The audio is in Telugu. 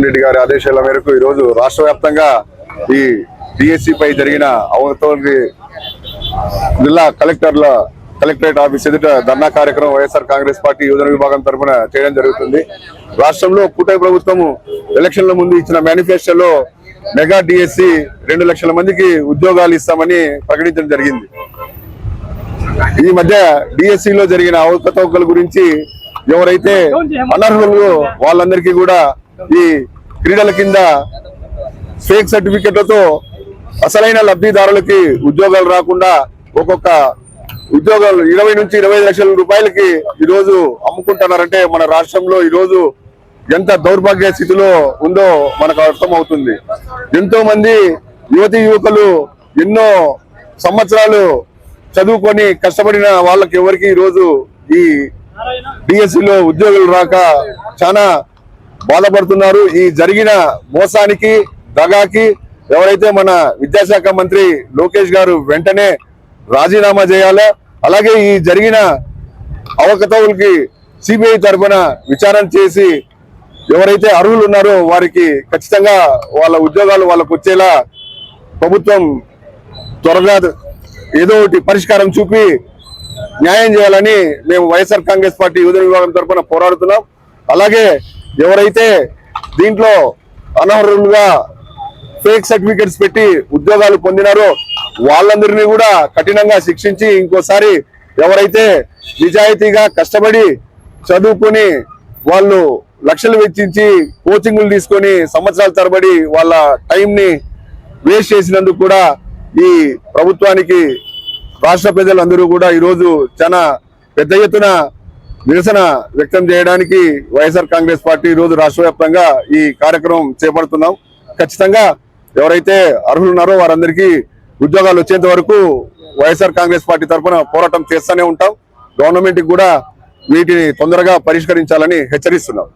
రెడ్డి గారి ఆదేశాల మేరకు ఈ రోజు రాష్ట్ర వ్యాప్తంగా ఈ డిఎస్సి పై జరిగిన అవకతవకలకి జిల్లా కలెక్టరేట్ ఆఫీస్ ఎదుట ధర్నా కార్యక్రమం వైఎస్ఆర్ కాంగ్రెస్ పార్టీ యువజన విభాగం తరఫున చేయడం జరుగుతుంది. రాష్ట్రంలో కూటమి ప్రభుత్వం ఎలక్షన్ల ముందు ఇచ్చిన మేనిఫెస్టోలో మెగా డిఎస్సి 2 లక్షల మందికి ఉద్యోగాలు ఇస్తామని ప్రకటించడం జరిగింది. ఈ మధ్య డిఎస్సిలో జరిగిన అవకతవకల గురించి ఎవరైతే అనర్హులు వాళ్ళందరికీ కూడా ఈ క్రీడల కింద ఫేక్ సర్టిఫికెట్లతో అసలైన లబ్ధిదారులకి ఉద్యోగాలు రాకుండా ఒక్కొక్క ఉద్యోగాలు 20 నుంచి 25 లక్షల రూపాయలకి ఈ రోజు అమ్ముకుంటున్నారంటే మన రాష్ట్రంలో ఈ రోజు ఎంత దౌర్భాగ్య స్థితిలో ఉందో మనకు అర్థమవుతుంది. ఎంతో మంది యువతీ యువకులు ఎన్నో సంవత్సరాలు చదువుకొని కష్టపడిన వాళ్ళకి ఎవరికి ఈ రోజు ఈ డిఎస్సిలో ఉద్యోగులు రాక చాలా బాధపడుతున్నారు. ఈ జరిగిన మోసానికి దగాకి ఎవరైతే మన విద్యాశాఖ మంత్రి లోకేష్ గారు వెంటనే రాజీనామా చేయాలా, అలాగే ఈ జరిగిన అవకతవకలకి సిబిఐ తరఫున విచారణ చేసి ఎవరైతే అర్హులు ఉన్నారో వారికి ఖచ్చితంగా వాళ్ళ ఉద్యోగాలు వాళ్ళకు వచ్చేలా ప్రభుత్వం త్వరగా ఏదో ఒకటి పరిష్కారం చూపి న్యాయం చేయాలని మేము వైఎస్ఆర్ కాంగ్రెస్ పార్టీ యువజన విభాగం తరఫున పోరాడుతున్నాం. అలాగే ఎవరైతే దీంట్లో అనర్హులుగా ఫేక్ సర్టిఫికెట్స్ పెట్టి ఉద్యోగాలు పొందినారో వాళ్ళందరినీ కూడా కఠినంగా శిక్షించి ఇంకోసారి ఎవరైతే నిజాయితీగా కష్టపడి చదువుకొని వాళ్ళు లక్షలు వెచ్చించి కోచింగ్లు తీసుకొని సంవత్సరాల తరబడి వాళ్ళ టైంని వేస్ట్ చేసినందుకు కూడా ఈ ప్రభుత్వానికి రాష్ట్ర ప్రజలందరూ కూడా ఈరోజు చాలా పెద్ద ఎత్తున నిరసన వ్యక్తం చేయడానికి వైఎస్ఆర్ కాంగ్రెస్ పార్టీ ఈరోజు రాష్ట్ర వ్యాప్తంగా ఈ కార్యక్రమం చేపడుతున్నాం. ఖచ్చితంగా ఎవరైతే అర్హులు ఉన్నారో వారందరికీ ఉద్యోగాలు వచ్చేంత వరకు వైఎస్ఆర్ కాంగ్రెస్ పార్టీ తరఫున పోరాటం చేస్తూనే ఉంటాం. గవర్నమెంట్ కూడా వీటిని తొందరగా పరిష్కరించాలని హెచ్చరిస్తున్నాం.